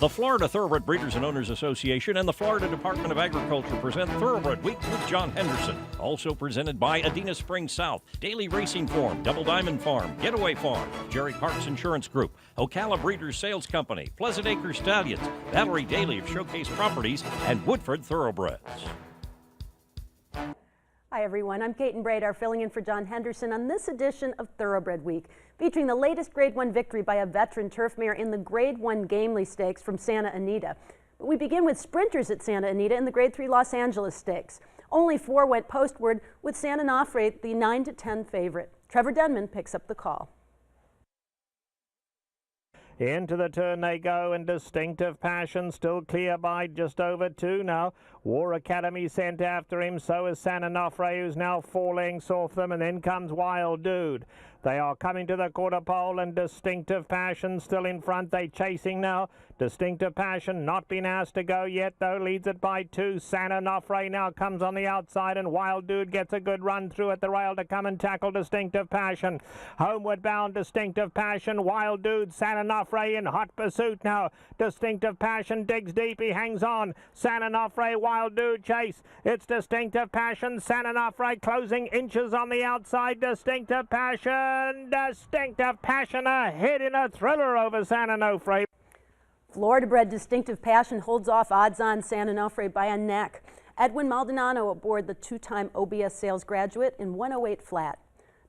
The Florida Thoroughbred Breeders and Owners Association and the Florida Department of Agriculture present Thoroughbred Week with John Henderson. Also presented by Adena Springs South, Daily Racing Form, Double Diamond Farm, Getaway Farm, Jerry Parks Insurance Group, Ocala Breeders Sales Company, Pleasant Acres Stallions, Valerie Daly of Showcase Properties, and Woodford Thoroughbreds. Hi everyone, I'm Kate and Bradar filling in for John Henderson on this edition of Thoroughbred Week, featuring the latest Grade 1 victory by a veteran turf mare in the Grade 1 Gamely Stakes from Santa Anita. But we begin with sprinters at Santa Anita in the Grade 3 Los Angeles Stakes. Only 4 went postward, with Santa Onofre the 9-10 favorite. Trevor Denman picks up the call. Into the turn they go, and Distinctive Passion still clear by just over 2 now. War Academy sent after him, so is San Onofre, who's now 4 lengths off them, and then comes Wild Dude. They are coming to the quarter pole, and Distinctive Passion still in front. They chasing now. Distinctive Passion not been asked to go yet, though, leads it by 2. San Onofre now comes on the outside, and Wild Dude gets a good run through at the rail to come and tackle Distinctive Passion. Homeward bound Distinctive Passion, Wild Dude, San Onofre in hot pursuit now. Distinctive Passion digs deep, he hangs on. San Onofre, Wild Dude chase. It's Distinctive Passion, San Onofre closing inches on the outside. Distinctive Passion ahead in a thriller over San Onofre. Florida-bred Distinctive Passion holds off odds-on San Onofre by a neck. Edwin Maldonado aboard the 2-time OBS sales graduate in 108 flat.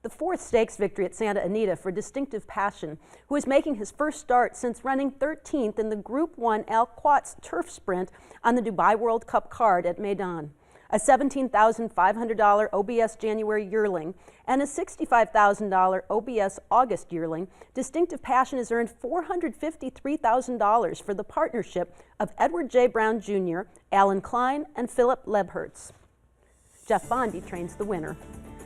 The 4th stakes victory at Santa Anita for Distinctive Passion, who is making his first start since running 13th in the Group 1 Al Quots Turf Sprint on the Dubai World Cup card at Meydan. A $17,500 OBS January yearling and a $65,000 OBS August yearling, Distinctive Passion has earned $453,000 for the partnership of Edward J. Brown Jr., Alan Klein, and Philip Lebhertz. Jeff Bondi trains the winner.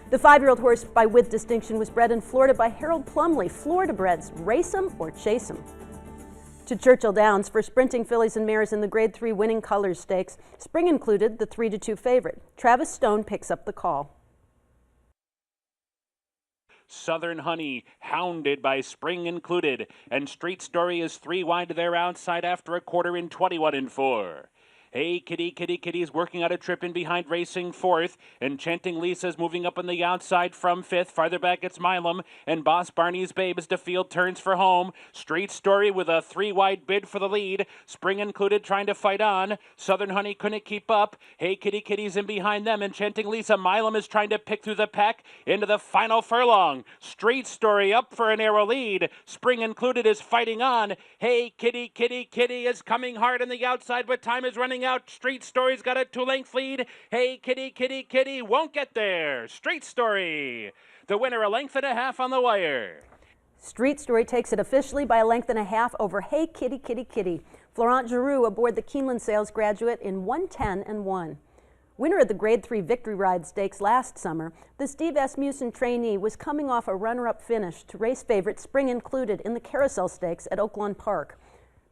The 5-year-old horse by With Distinction was bred in Florida by Harold Plumley. Florida breds, race 'em or chase 'em. To Churchill Downs for sprinting fillies and mares in the Grade 3 Winning Colors Stakes. Spring included the 3-2 favorite. Travis Stone picks up the call. Southern Honey, hounded by Spring Included, and Street Story is 3 wide to their outside after a quarter in 21-4. Hey Kitty, Kitty, Kitty's working out a trip in behind, racing 4th. Enchanting Lisa's moving up on the outside from 5th. Farther back it's Milam, and Boss Barney's Babe as DeField turns for home. Street Story with a 3-wide bid for the lead. Spring Included trying to fight on. Southern Honey couldn't keep up. Hey Kitty, Kitty's in behind them. Enchanting Lisa, Milam is trying to pick through the pack into the final furlong. Street Story up for a narrow lead. Spring Included is fighting on. Hey Kitty, Kitty, Kitty is coming hard on the outside, but time is running out. Street Story's got a 2-length lead. Hey Kitty, Kitty, Kitty won't get there. Street Story, the winner, a length and a half on the wire. Street Story takes it officially by a length and a half over Hey Kitty, Kitty, Kitty. Florent Giroux aboard the Keeneland Sales graduate in 1:10-1. Winner of the Grade 3 Victory Ride Stakes last summer, the Steve Asmussen trainee was coming off a runner-up finish to race favorite Spring Included in the Carousel Stakes at Oaklawn Park.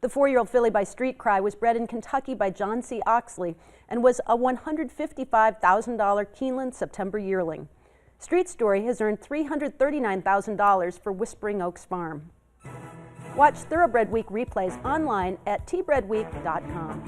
The 4-year-old filly by Street Cry was bred in Kentucky by John C. Oxley and was a $155,000 Keeneland September yearling. Street Story has earned $339,000 for Whispering Oaks Farm. Watch Thoroughbred Week replays online at tbredweek.com.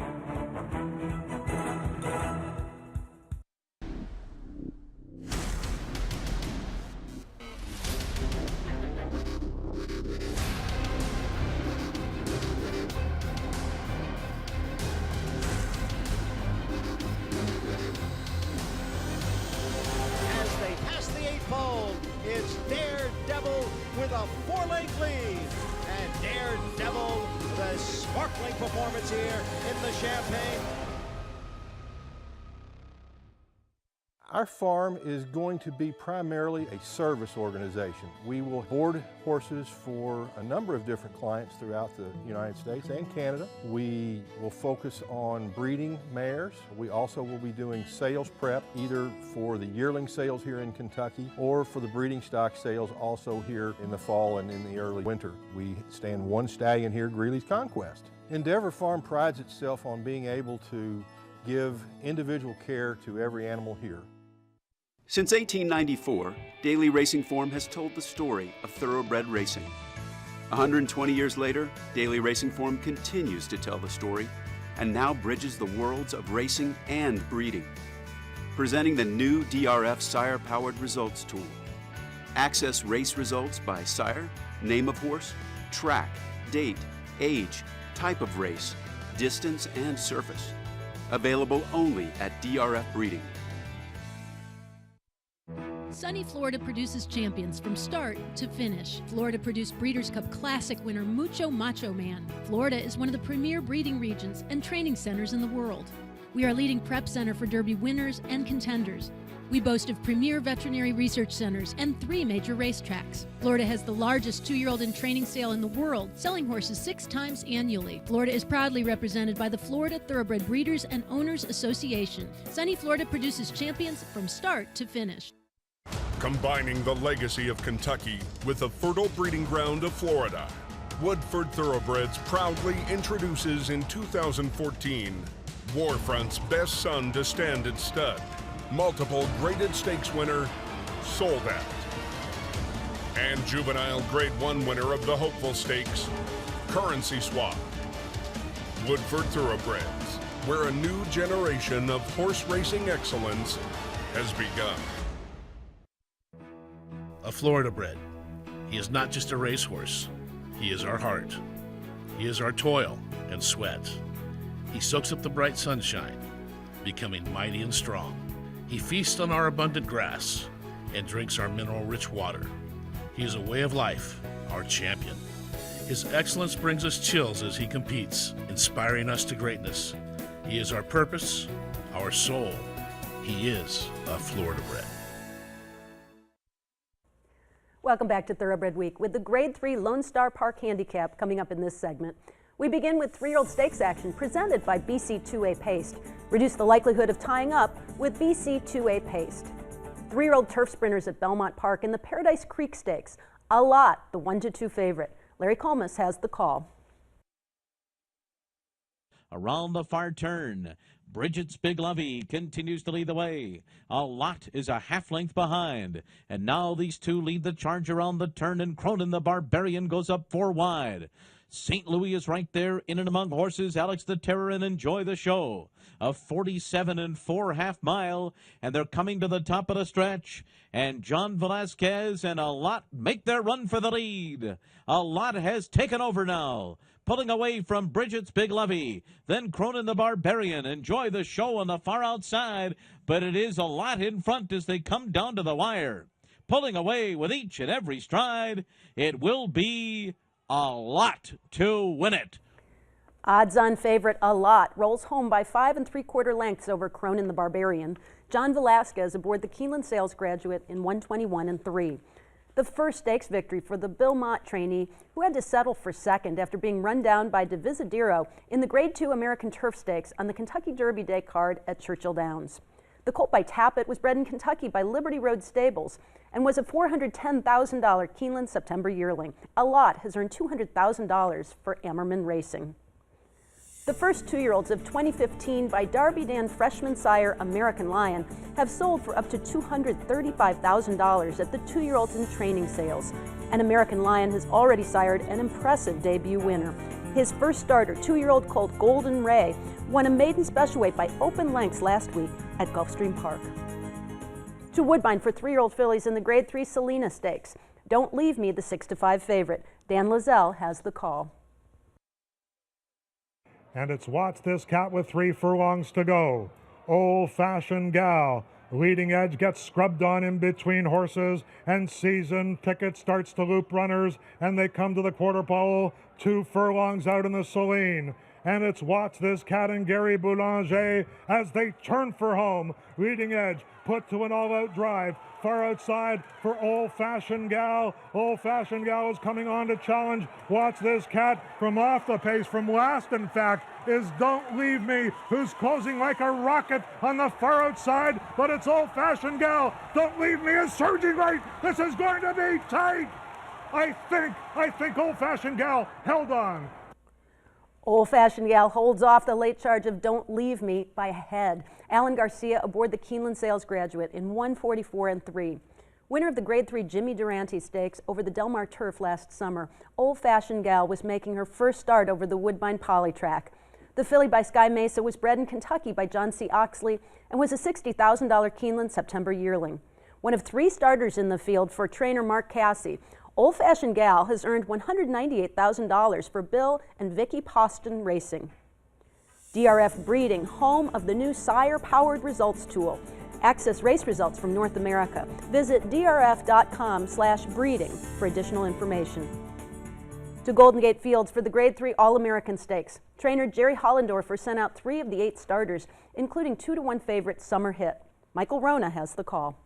It's Daredevil with a 4-length lead. And Daredevil, the sparkling performance here in the Champagne. Our farm is going to be primarily a service organization. We will board horses for a number of different clients throughout the United States and Canada. We will focus on breeding mares. We also will be doing sales prep, either for the yearling sales here in Kentucky or for the breeding stock sales also here in the fall and in the early winter. We stand one stallion here, Greeley's Conquest. Endeavor Farm prides itself on being able to give individual care to every animal here. Since 1894, Daily Racing Form has told the story of thoroughbred racing. 120 years later, Daily Racing Form continues to tell the story and now bridges the worlds of racing and breeding. Presenting the new DRF Sire-powered results tool. Access race results by sire, name of horse, track, date, age, type of race, distance, and surface. Available only at DRF Breeding. Sunny Florida produces champions from start to finish. Florida produced Breeders' Cup Classic winner Mucho Macho Man. Florida is one of the premier breeding regions and training centers in the world. We are a leading prep center for Derby winners and contenders. We boast of premier veterinary research centers and 3 major racetracks. Florida has the largest 2-year-old in training sale in the world, selling horses 6 times annually. Florida is proudly represented by the Florida Thoroughbred Breeders and Owners Association. Sunny Florida produces champions from start to finish. Combining the legacy of Kentucky with the fertile breeding ground of Florida, Woodford Thoroughbreds proudly introduces in 2014 Warfront's best son to standard stud, multiple graded stakes winner, Sold Out, and juvenile Grade 1 winner of the Hopeful Stakes, Currency Swap. Woodford Thoroughbreds, where a new generation of horse racing excellence has begun. A Florida bred. He is not just a racehorse. He is our heart. He is our toil and sweat. He soaks up the bright sunshine, becoming mighty and strong. He feasts on our abundant grass and drinks our mineral-rich water. He is a way of life, our champion. His excellence brings us chills as he competes, inspiring us to greatness. He is our purpose, our soul. He is a Florida bred. Welcome back to Thoroughbred Week with the Grade 3 Lone Star Park Handicap coming up in this segment. We begin with 3-year-old stakes action presented by BC2A Paste. Reduce the likelihood of tying up with BC2A Paste. 3-year-old turf sprinters at Belmont Park in the Paradise Creek Stakes. A lot, the 1-2 favorite. Larry Colmus has the call. Around the far turn, Bridget's Big Lovey continues to lead the way. A Lot is a half length behind. And now these two lead the charge around the turn, and Cronin the Barbarian goes up 4 wide. St. Louis is right there in and among horses. Alex the Terror and Enjoy the Show. A 47 4/2 mile, and they're coming to the top of the stretch. And John Velasquez and A Lot make their run for the lead. A Lot has taken over now, pulling away from Bridget's Big Lovey. Then Cronin the Barbarian, Enjoy the Show on the far outside, but it is A Lot in front as they come down to the wire. Pulling away with each and every stride, it will be A Lot to win it. Odds-on favorite A Lot rolls home by 5 3/4 lengths over Cronin the Barbarian. John Velasquez aboard the Keeneland Sales Graduate in 121 3. The first stakes victory for the Belmont trainee, who had to settle for second after being run down by Divisadero in the Grade 2 American Turf Stakes on the Kentucky Derby Day card at Churchill Downs. The colt by Tappet was bred in Kentucky by Liberty Road Stables and was a $410,000 Keeneland September yearling. A Lot has earned $200,000 for Ammerman Racing. The first 2-year-olds of 2015 by Darby Dan freshman sire American Lion have sold for up to $235,000 at the 2-year-olds in training sales. And American Lion has already sired an impressive debut winner. His first starter, 2-year-old colt Golden Ray, won a maiden special weight by open lengths last week at Gulfstream Park. To Woodbine for 3-year-old fillies in the Grade 3 Selena Stakes. Don't Leave Me, the 6-5 favorite. Dan Lazelle has the call. And it's Watch This Cat with 3 furlongs to go. Old Fashioned Gal. Leading Edge gets scrubbed on in between horses, and Season Ticket starts to loop runners, and they come to the quarter pole, 2 furlongs out in the Celine. And it's Watch This Cat and Gary Boulanger as they turn for home. Leading Edge put to an all-out drive. Far outside for Old Fashioned Gal. Old Fashioned Gal is coming on to challenge Watch This Cat from off the pace. From last, in fact, is Don't Leave Me, who's closing like a rocket on the far outside, but it's Old Fashioned Gal. Don't Leave Me is surging right. This is going to be tight. I think Old Fashioned Gal held on. Old Fashioned Gal holds off the late charge of Don't Leave Me by a head. Alan Garcia aboard the Keeneland Sales Graduate in 144 3. Winner of the Grade 3 Jimmy Durante Stakes over the Del Mar Turf last summer, Old Fashioned Gal was making her first start over the Woodbine Polytrack. The filly by Sky Mesa was bred in Kentucky by John C. Oxley and was a $60,000 Keeneland September yearling. One of 3 starters in the field for trainer Mark Cassie, Old Fashioned Gal has earned $198,000 for Bill and Vicky Poston Racing. DRF Breeding, home of the new sire-powered results tool. Access race results from North America. Visit drf.com/breeding for additional information. To Golden Gate Fields for the Grade 3 All-American Stakes. Trainer Jerry Hollendorfer sent out 3 of the 8 starters, including 2-to-1 favorite Summer Hit. Michael Rona has the call.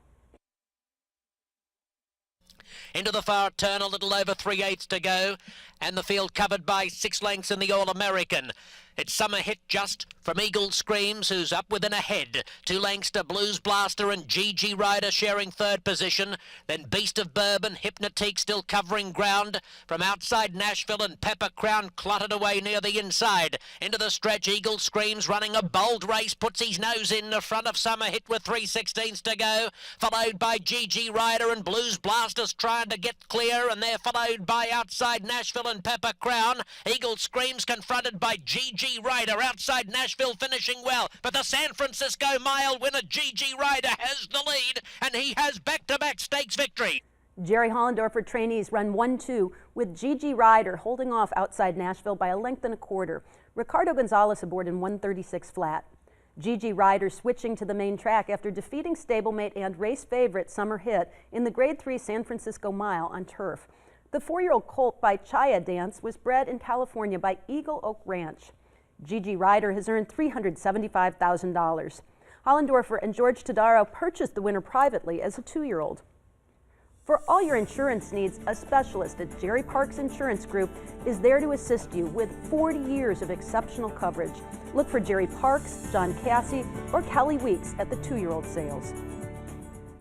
Into the far turn, a little over 3/8 to go, and the field covered by 6 lengths in the All-American. It's Summer Hit just from Eagle Screams, who's up within a head. 2 lengths to Blues Blaster and GG Rider sharing 3rd position. Then Beast of Bourbon, Hypnotique still covering ground. From outside Nashville and Pepper Crown clotted away near the inside. Into the stretch, Eagle Screams running a bold race, puts his nose in the front of Summer Hit with 3/16 to go. Followed by GG Rider and Blues Blasters trying to get clear, and they're followed by outside Nashville and Pepper Crown. Eagle Screams confronted by GG Rider outside Nashville finishing well, but the San Francisco Mile winner GG Rider has the lead, and he has back-to-back stakes victory. Jerry Hollendorfer trainees run 1-2 with GG Rider holding off outside Nashville by 1.25 lengths. Ricardo Gonzalez aboard in 136 flat. GG Rider switching to the main track after defeating stablemate and race favorite Summer Hit in the Grade 3 San Francisco Mile on turf. The 4-year-old colt by Chaya Dance was bred in California by Eagle Oak Ranch. GG Rider has earned $375,000. Hollendorfer and George Tadaro purchased the winner privately as a 2-year-old. For all your insurance needs, a specialist at Jerry Parks Insurance Group is there to assist you with 40 years of exceptional coverage. Look for Jerry Parks, John Cassie, or Kelly Weeks at the 2-year-old sales.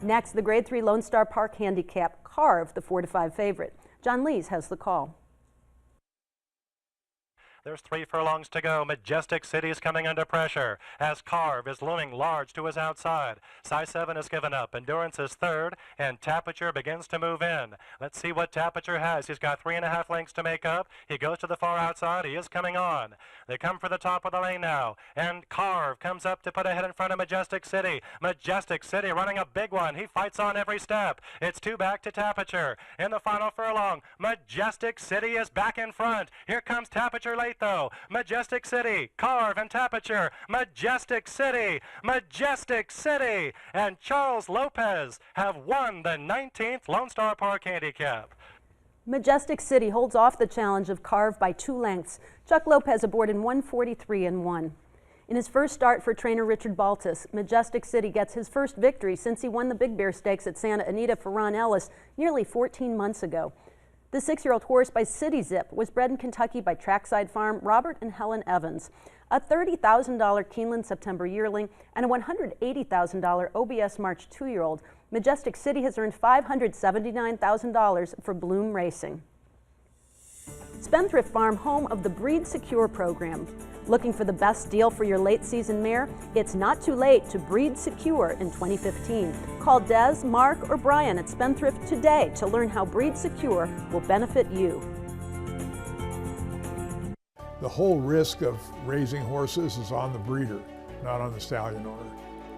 Next, the Grade 3 Lone Star Park Handicap, Carve, the 4-to-5 favorite. John Lees has the call. There's 3 furlongs to go. Majestic City is coming under pressure as Carve is looming large to his outside. Size 7 has given up. Endurance is 3rd, and Tapiture begins to move in. Let's see what Tapiture has. He's got 3.5 lengths to make up. He goes to the far outside. He is coming on. They come for the top of the lane now, and Carve comes up to put a head in front of Majestic City. Majestic City running a big one. He fights on every step. It's 2 back to Tapiture. In the final furlong, Majestic City is back in front. Here comes Tapiture late though. Majestic City, Carve and Tapiture. Majestic City, Majestic City, and Charles Lopez have won the 19th Lone Star Park Handicap. Majestic City holds off the challenge of Carve by 2 lengths. Chuck Lopez aboard in 143-1. In his first start for trainer Richard Baltus, Majestic City gets his first victory since he won the Big Bear Stakes at Santa Anita for Ron Ellis nearly 14 months ago. The 6-year-old horse by City Zip was bred in Kentucky by Trackside Farm Robert and Helen Evans. A $30,000 Keeneland September yearling and a $180,000 OBS March 2-year-old, Majestic City has earned $579,000 for Bloom Racing. Spendthrift Farm, home of the Breed Secure program. Looking for the best deal for your late season mare? It's not too late to Breed Secure in 2015. Call Des, Mark, or Brian at Spendthrift today to learn how Breed Secure will benefit you. The whole risk of raising horses is on the breeder, not on the stallion owner.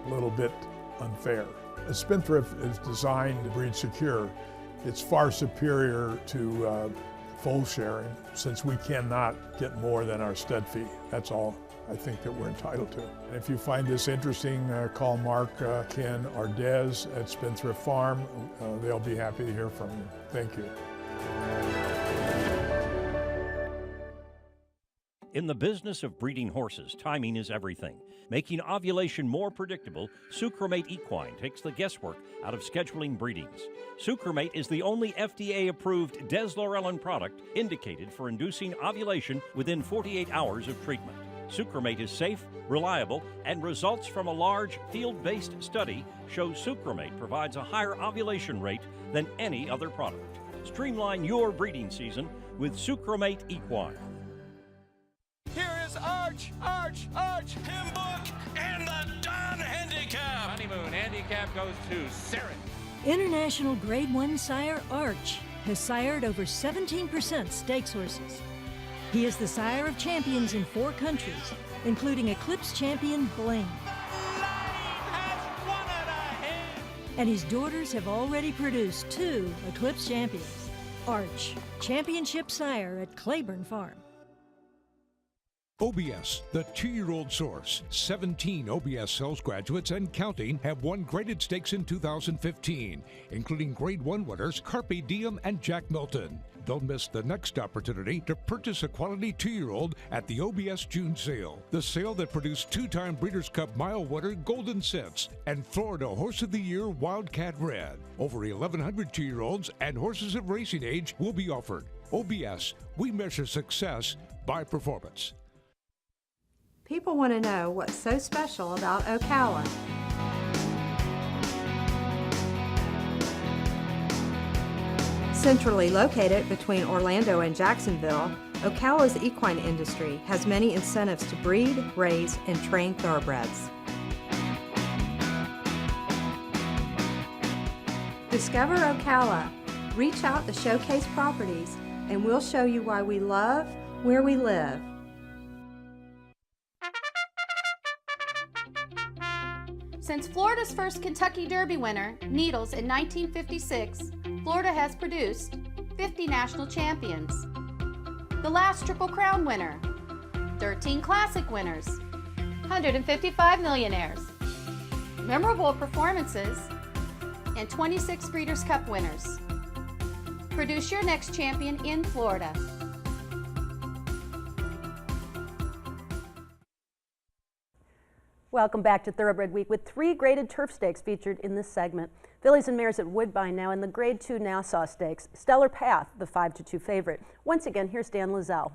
A little bit unfair. A Spendthrift is designed to breed secure. It's far superior to foal sharing, since we cannot get more than our stud fee. That's all I think that we're entitled to. And if you find this interesting, call Mark, Ken, or Des at Spendthrift Farm. They'll be happy to hear from you. Thank you. In the business of breeding horses, timing is everything. Making ovulation more predictable, Sucromate Equine takes the guesswork out of scheduling breedings. Sucromate is the only FDA-approved deslorelin product indicated for inducing ovulation within 48 hours of treatment. Sucromate is safe, reliable, and results from a large field-based study show Sucromate provides a higher ovulation rate than any other product. Streamline your breeding season with Sucromate Equine. Here is Arch, Tim Book, and the Don Handicap. Honeymoon handicap goes to Siren. International Grade 1 sire Arch has sired over 17% stakes horses. He is the sire of champions in 4 countries, including Eclipse champion Blaine. And his daughters have already produced 2 Eclipse champions. Arch, championship sire at Claiborne Farm. OBS, the 2-year-old source. 17 OBS sales graduates and counting have won graded stakes in 2015, including Grade 1 winners Carpe Diem and Jack Milton. Don't miss the next opportunity to purchase a quality 2-year-old at the OBS June sale. The sale that produced 2-time Breeders' Cup Mile winner Golden Sense and Florida Horse of the Year Wildcat Red. Over 1,100 2-year-olds and horses of racing age will be offered. OBS, we measure success by performance. People want to know what's so special about Ocala. Centrally located between Orlando and Jacksonville, Ocala's equine industry has many incentives to breed, raise, and train thoroughbreds. Discover Ocala. Reach out to showcase properties, and we'll show you why we love where we live. Since Florida's first Kentucky Derby winner, Needles, in 1956, Florida has produced 50 national champions, the last Triple Crown winner, 13 Classic winners, 155 millionaires, memorable performances, and 26 Breeders' Cup winners. Produce your next champion in Florida. Welcome back to Thoroughbred Week with 3 graded turf stakes featured in this segment. Fillies and mares at Woodbine now in the Grade 2 Nassau Stakes. Stellar Path, the 5-2 favorite. Once again, here's Dan Lizelle.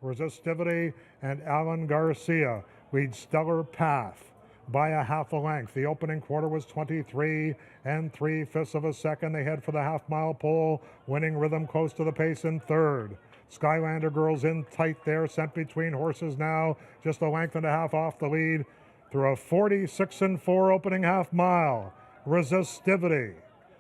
Resistivity and Alan Garcia lead Stellar Path by a half a length. The opening quarter was 23 3/5 of a second. They head for the half-mile pole, winning rhythm close to the pace in third. Skylander Girls in tight there, sent between horses now, just a length and a half off the lead through a 46-4 opening half mile. Resistivity.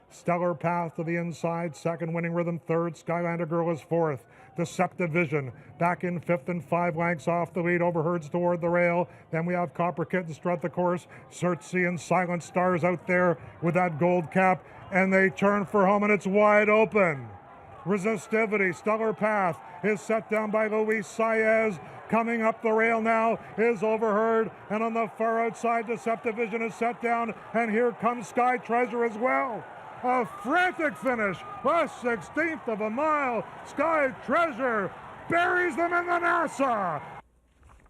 Stellar Path to the inside, second, winning rhythm third. Skylander Girl is fourth. Deceptive Vision back in fifth and 5 lengths off the lead. Overherds toward the rail. Then we have Copper Kitten strut the course. Searchsea and Silent Stars out there with that gold cap. And they turn for home and it's wide open. Resistivity, Stellar Path is set down by Luis Saez. Coming up the rail now is Overheard, and on the far outside, Deceptive Vision is set down, and here comes Sky Treasure as well. A frantic finish, last 16th of a mile. Sky Treasure buries them in the Nassau.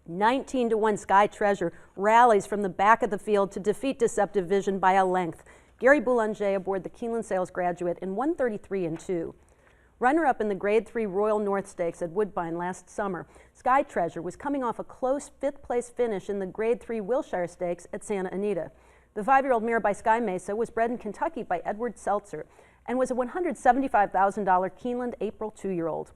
19-1 Sky Treasure rallies from the back of the field to defeat Deceptive Vision by a length. Gary Boulanger aboard the Keeneland Sales Graduate in 1:33-2. Runner-up in the Grade 3 Royal North Stakes at Woodbine last summer, Sky Treasure was coming off a close 5th-place finish in the Grade 3 Wilshire Stakes at Santa Anita. The 5-year-old mare by Sky Mesa was bred in Kentucky by Edward Seltzer and was a $175,000 Keeneland April 2-year-old.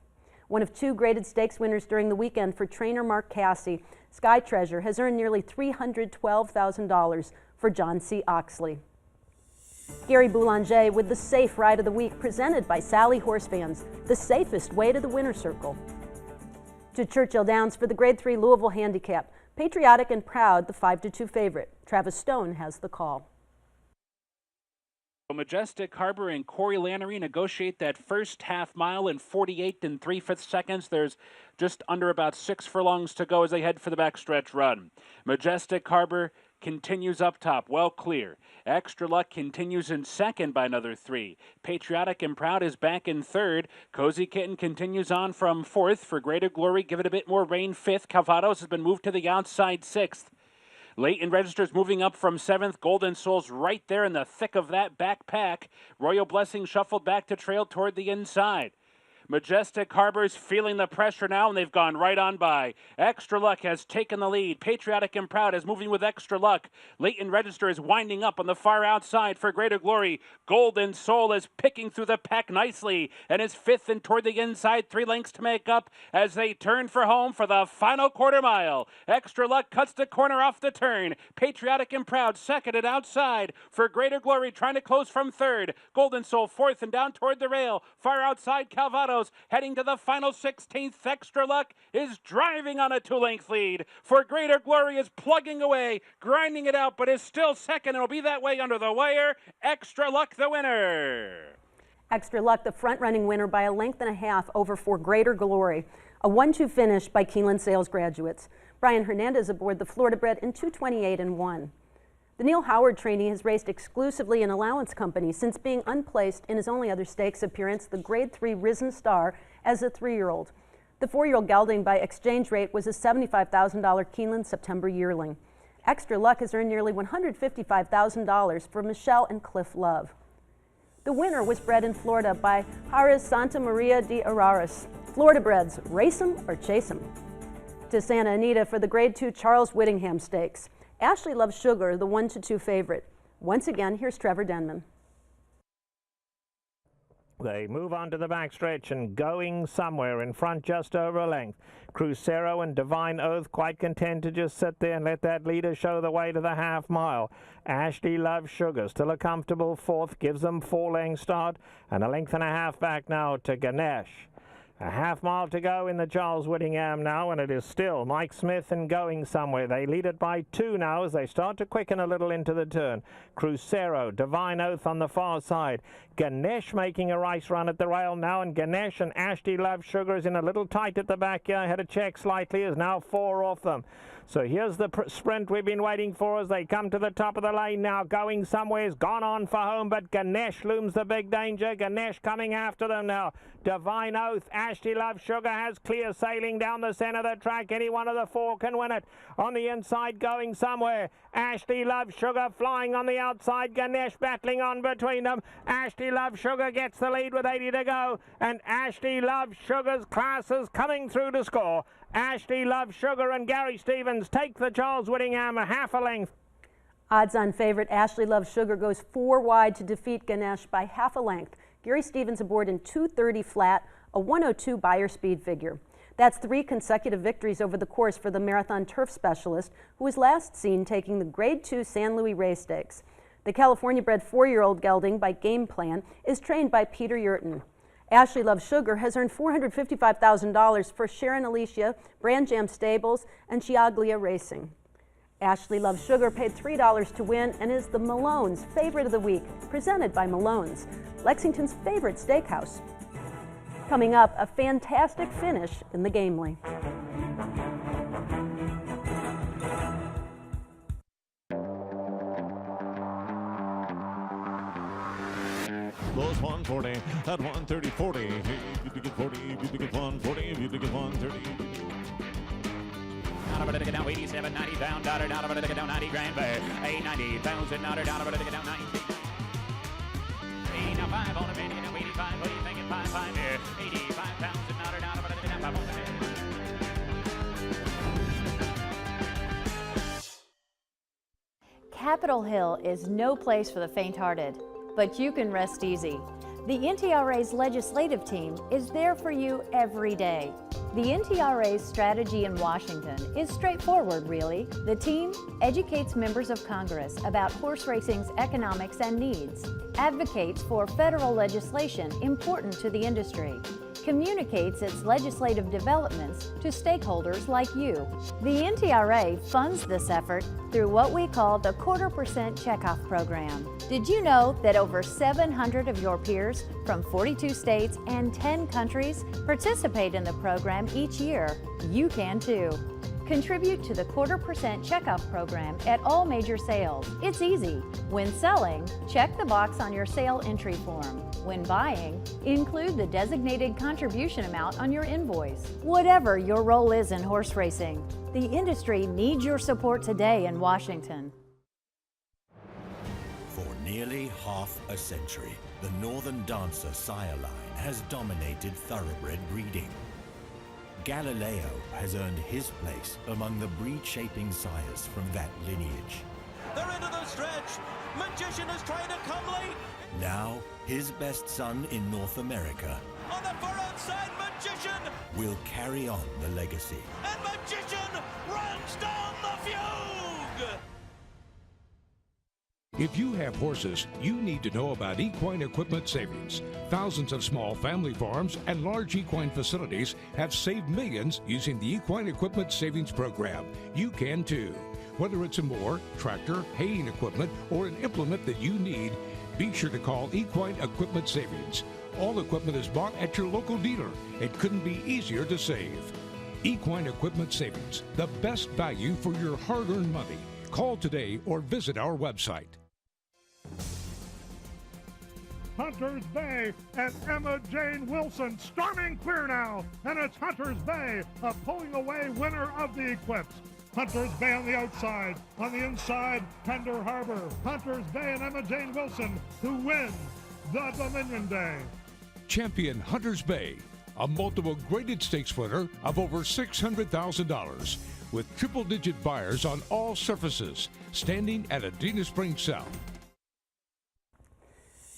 One of 2 graded stakes winners during the weekend for trainer Mark Cassie, Sky Treasure has earned nearly $312,000 for John C. Oxley. Gary Boulanger with the Safe Ride of the Week, presented by Sally Horse Fans, the safest way to the winner's circle. To Churchill Downs for the Grade 3 Louisville Handicap. Patriotic and Proud, the 5-2 favorite. Travis Stone has the call. Majestic Harbor and Corey Lannery negotiate that first half mile in 48 3/5 seconds. There's just under about 6 furlongs to go as they head for the backstretch run. Majestic Harbor continues up top, well clear. Extra Luck continues in second by another 3. Patriotic and Proud is back in third. Cozy Kitten continues on from fourth. For Greater Glory, give it a bit more rain, fifth. Cavados has been moved to the outside, sixth. Leighton Registers moving up from 7th. Golden Souls right there in the thick of that back pack. Royal Blessing shuffled back to trail toward the inside. Majestic Harbor's feeling the pressure now, and they've gone right on by. Extra Luck has taken the lead. Patriotic and Proud is moving with Extra Luck. Leighton Register is winding up on the far outside for Greater Glory. Golden Soul is picking through the pack nicely and is fifth and toward the inside, 3 lengths to make up as they turn for home for the final quarter mile. Extra Luck cuts the corner off the turn. Patriotic and Proud second and outside for Greater Glory, trying to close from third. Golden Soul fourth and down toward the rail. Far outside, Calvados heading to the final 16th. Extra Luck is driving on a 2-length lead. For Greater Glory is plugging away, grinding it out, but is still second. It'll be that way under the wire. Extra Luck the winner. Extra Luck, the front-running winner by 1.5 lengths over For Greater Glory. A 1-2 finish by Keeneland Sales graduates. Brian Hernandez aboard the Thoroughbred in 2:28-1. The Neil Howard trainee has raced exclusively in allowance company since being unplaced in his only other stakes appearance, the Grade 3 Risen Star, as a 3-year-old. The 4-year-old gelding by exchange rate was a $75,000 Keeneland September yearling. Extra Luck has earned nearly $155,000 for Michelle and Cliff Love. The winner was bred in Florida by Jares Santa Maria de Araras. Florida breds, race 'em or chase 'em. To Santa Anita for the Grade 2 Charles Whittingham Stakes. Ashley Loves Sugar, the 1-2 favorite. Once again, here's Trevor Denman. They move on to the backstretch and going somewhere in front just over a length. Crucero and Divine Oath quite content to just sit there and let that leader show the way to the half mile. Ashley Loves Sugar still a comfortable fourth, gives them 4-length start and 1.5 lengths back now to Ganesh. A half mile to go in the Charles Whittingham now, and it is still Mike Smith and Going Somewhere. They lead it by 2 now as they start to quicken a little into the turn. Crucero, Divine Oath on the far side. Ganesh making a race run at the rail now, and Ganesh and Ashley Love Sugar is in a little tight at the back here. Had a check slightly, is now 4 off them. So here's the sprint we've been waiting for as they come to the top of the lane now. Going Somewhere's gone on for home, but Ganesh looms the big danger. Ganesh coming after them now. Divine Oath, Ashley Love Sugar has clear sailing down the center of the track. Any one of the 4 can win it. On the inside, Going Somewhere. Ashley Love Sugar flying on the outside. Ganesh battling on between them. Ashley Love Sugar gets the lead with 80 to go. And Ashley Love Sugar's class is coming through to score. Ashley Love Sugar and Gary Stevens take the Charles Whittingham a 1/2 length. Odds-on favorite Ashley Love Sugar goes 4 wide to defeat Ganesh by 1/2 length. Gary Stevens aboard in 2:30 flat, a 1:02 buyer speed figure. That's 3 consecutive victories over the course for the marathon turf specialist, who was last seen taking the Grade 2 San Luis Race Stakes. The California-bred 4-year-old gelding by Game Plan is trained by Peter Yurton. Ashley Love Sugar has earned $455,000 for Sharon Alicia, Brand Jam Stables, and Chiaglia Racing. Ashley Love Sugar paid $3 to win and is the Malone's favorite of the week, presented by Malone's, Lexington's favorite steakhouse. Coming up, a fantastic finish in the Gamely. Close 140 at 130.40. If you get 40, if you get 140, if you get 130. Down over to down 87, 90 pound daughter, down over to down 90 grand bear. 890 pounds and daughter, down over to down 90. 80 now 5 on a minute, now 85. What do you think in 5 here? 85 pounds and daughter, down over to down 5 on a minute. Capitol Hill is no place for the faint-hearted, but you can rest easy. The NTRA's legislative team is there for you every day. The NTRA's strategy in Washington is straightforward, really. The team educates members of Congress about horse racing's economics and needs, advocates for federal legislation important to the industry, communicates its legislative developments to stakeholders like you. The NTRA funds this effort through what we call the 1/4% Checkoff Program. Did you know that over 700 of your peers from 42 states and 10 countries participate in the program each year? You can too. Contribute to the 1/4% Checkoff Program at all major sales. It's easy. When selling, check the box on your sale entry form. When buying, include the designated contribution amount on your invoice. Whatever your role is in horse racing, the industry needs your support today in Washington. For nearly half a century, The Northern Dancer sire line has dominated thoroughbred breeding. Galileo has earned his place among the breed-shaping sires from that lineage. They're into the stretch. Magician is trying to come late. Now, his best son in North America On the far outside, Magician. will carry on the legacy. And Magician runs down the fugue. If you have horses, you need to know about equine equipment savings. Thousands of small family farms and large equine facilities have saved millions using the Equine Equipment Savings Program. You can too. Whether it's a mower, tractor, haying equipment, or an implement that you need, be sure to call Equine Equipment Savings. All equipment is bought at your local dealer. It couldn't be easier to save. Equine Equipment Savings, the best value for your hard-earned money. Call today or visit our website. Hunter's Bay and Emma Jane Wilson storming clear now, and it's Hunter's Bay, a pulling away winner of the Eclipse. Hunter's Bay on the outside, on the inside, Tender Harbor. Hunter's Bay and Emma Jane Wilson who win the Dominion Day. Champion Hunter's Bay, a multiple graded stakes winner of over $600,000 with triple-digit buyers on all surfaces, standing at Adena Springs South.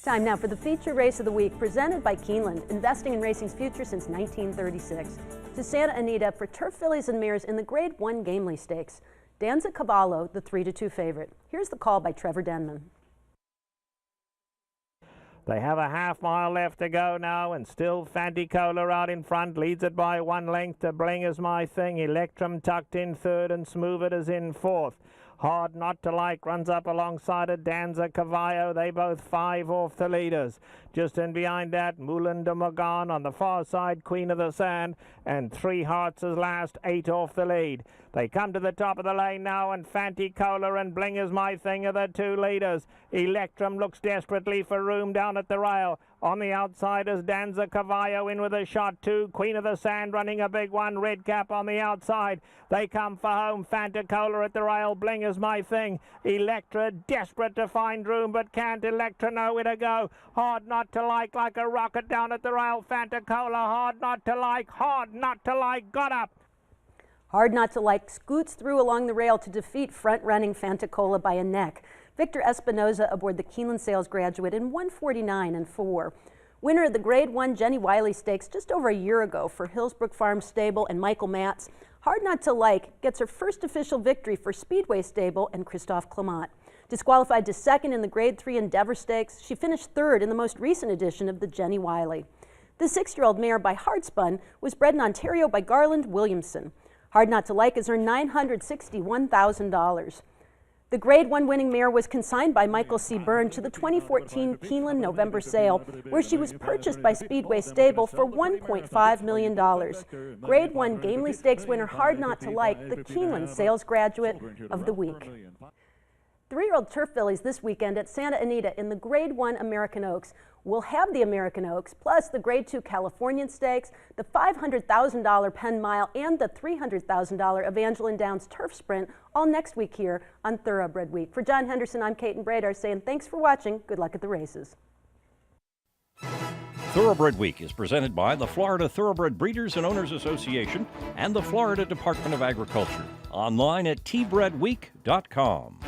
Time now for the feature race of the week, presented by Keeneland, investing in racing's future since 1936. To Santa Anita for Turf Fillies and Mares in the Grade 1 Gamely Stakes. Danza Cavallo, the 3-2 favorite. Here's the call by Trevor Denman. They have a half mile left to go now, and still Fanticola out in front, leads it by 1 length to Bling Is My Thing. Electrum tucked in third, and Smooth It is in fourth. Hard Not to Like runs up alongside of Danza Cavallo. They both 5 off the leaders. Just in behind that, Moulin de Morgan on the far side, Queen of the Sand, and 3 Hearts as last, 8 off the lead. They come to the top of the lane now, and Fanticola and Bling Is My Thing are the 2 leaders. Electrum looks desperately for room down at the rail. On the outside is Danza Cavallo in with a shot, 2. Queen of the Sand running a big one. Red Cap on the outside. They come for home. Fanticola at the rail. Bling Is My Thing. Electra desperate to find room, but can't. Electra nowhere to go. Hard Not to Like a rocket down at the rail. Fanticola, Hard Not to Like. Hard Not to Like got up. Hard Not to Like scoots through along the rail to defeat front-running Fanticola by a neck. Victor Espinoza aboard the Keeneland Sales Graduate in 149-4. Winner of the Grade 1 Jenny Wiley Stakes just over a year ago for Hillsbrook Farm Stable and Michael Matz. Hard Not to Like gets her first official victory for Speedway Stable and Christophe Clement. Disqualified to second in the Grade 3 Endeavor Stakes, she finished third in the most recent edition of the Jenny Wiley. The 6-year-old mare by Hardspun was bred in Ontario by Garland Williamson. Hard Not to Like has earned $961,000. The Grade 1 winning mare was consigned by Michael C. Byrne to the 2014 Keeneland November sale, where she was purchased by Speedway Stable for $1.5 million. Grade 1 Gamely Stakes winner Hard Not to Like, the Keeneland Sales Graduate of the Week. 3-year-old turf fillies this weekend at Santa Anita in the Grade 1 American Oaks. We'll have the American Oaks, plus the Grade 2 Californian Stakes, the $500,000 Penn Mile, and the $300,000 Evangeline Downs Turf Sprint, all next week here on Thoroughbred Week. For John Henderson, I'm Kate Bradar saying thanks for watching. Good luck at the races. Thoroughbred Week is presented by the Florida Thoroughbred Breeders and Owners Association and the Florida Department of Agriculture. Online at tbredweek.com.